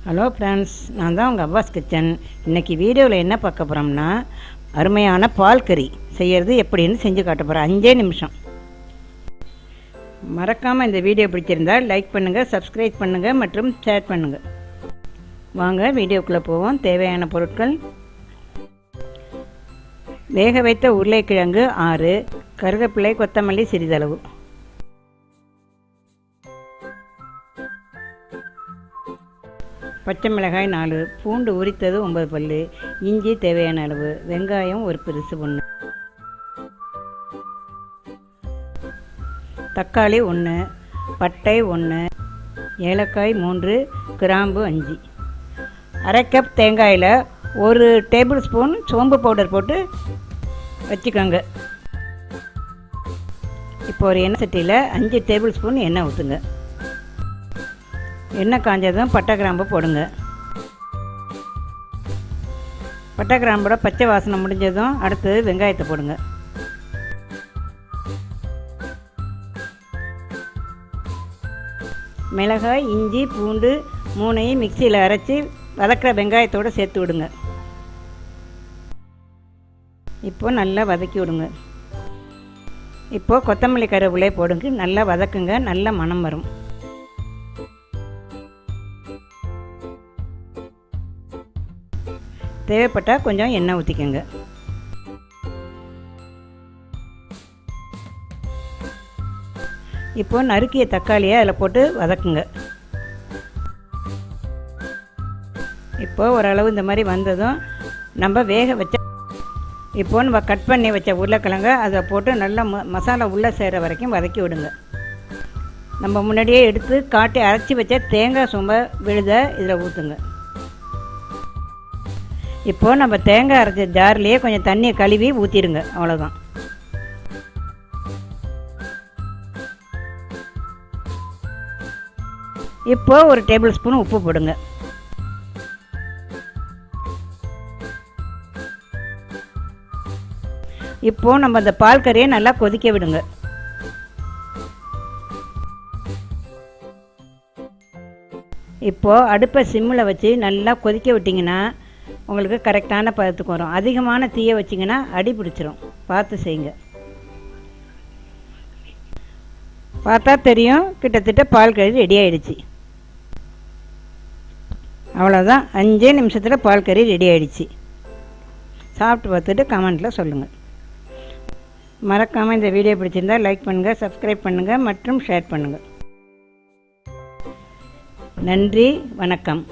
Hello friends, நான் தான் உங்கள் அவ்வாஸ் கிச்சன். இன்றைக்கி வீடியோவில் என்ன பார்க்க போகிறோம்னா, அருமையான பால் கறி செய்கிறது எப்படின்னு செஞ்சு காட்ட போகிறேன். 5 நிமிஷம். மறக்காமல் இந்த வீடியோ பிடிச்சிருந்தால் லைக் பண்ணுங்கள், சப்ஸ்கிரைப் பண்ணுங்கள் மற்றும் ஷேர் பண்ணுங்கள். வாங்க வீடியோக்குள்ளே போவோம். தேவையான பொருட்கள்: வேக வைத்த உருளைக்கிழங்கு 6, கருவேப்பிலை, கொத்தமல்லி சிறிதளவு, பச்சை மிளகாய் 4, பூண்டு உரித்தது 9 பல், இஞ்சி தேவையான அளவு, வெங்காயம் ஒரு பெருசு 1, தக்காளி 1, பட்டை 1, ஏலக்காய் 3, கிராம்பு 5. அரை கப் தேங்காயில் 1 டேபிள் ஸ்பூன் சோம்பு பவுடர் போட்டு வச்சுக்கோங்க. இப்போ ஒரு எண்ணெய் சட்டியில் 5 டேபிள் ஸ்பூன் எண்ணெய் ஊற்றுங்க. எண்ணெய் காஞ்சதும் பட்டை கிராம்பு போடுங்க. பட்டை கிராம்போட பச்சை வாசனை முடிஞ்சதும் அடுத்தது வெங்காயத்தை போடுங்க. மிளகாய், இஞ்சி, பூண்டு 3ஐயும் மிக்சியில் அரைச்சி வதக்கிற வெங்காயத்தோடு சேர்த்து விடுங்க. இப்போ நல்லா வதக்கி விடுங்க. இப்போ கொத்தமல்லி கருவேப்பிலை போடுங்க. நல்லா வதக்குங்க. நல்ல மணம் வரும். தேவைப்பட்டால் கொஞ்சம் எண்ணெய் ஊற்றிக்கோங்க. இப்போ நறுக்கிய தக்காளியை அதில் போட்டு வதக்குங்க. இப்போ ஓரளவு இந்த மாதிரி வந்ததும் நம்ம வேக வச்ச நம்ம கட் பண்ணி வச்ச உருளைக்கிழங்க அதை போட்டு நல்லா மசாலா உள்ளே சேர்கிற வரைக்கும் வதக்கி விடுங்க. நம்ம முன்னாடியே எடுத்து காட்டி அரைச்சி வச்ச தேங்காய் சோம்பை விழுத இதில் ஊற்றுங்க. இப்போது நம்ம தேங்காய் அரைச்ச ஜார்லேயே கொஞ்சம் தண்ணியை கழுவி ஊற்றிடுங்க. அவ்வளோதான். இப்போது ஒரு டேபிள் ஸ்பூன் உப்பு போடுங்க. இப்போது நம்ம அந்த பால் கறியை நல்லா கொதிக்க விடுங்க. இப்போது அடுப்பை சிம்மில் வச்சு நல்லா கொதிக்க விட்டிங்கன்னா உங்களுக்கு கரெக்டான பதத்துக்கு வரும். அதிகமான தீயை வச்சிங்கன்னா அடி பிடிச்சிரும். பார்த்து செய்யுங்க. பார்த்தா தெரியும், கிட்டத்தட்ட பால் கறி ரெடி ஆகிடுச்சு. அவ்வளோதான். 5 நிமிஷத்தில் பால் கறி ரெடி ஆகிடுச்சு. சாப்பிட்டு பார்த்துட்டு கமெண்ட்டில் சொல்லுங்கள். மறக்காமல் இந்த வீடியோ பிடிச்சிருந்தால் லைக் பண்ணுங்கள், சப்ஸ்கிரைப் பண்ணுங்கள் மற்றும் ஷேர் பண்ணுங்கள். நன்றி, வணக்கம்.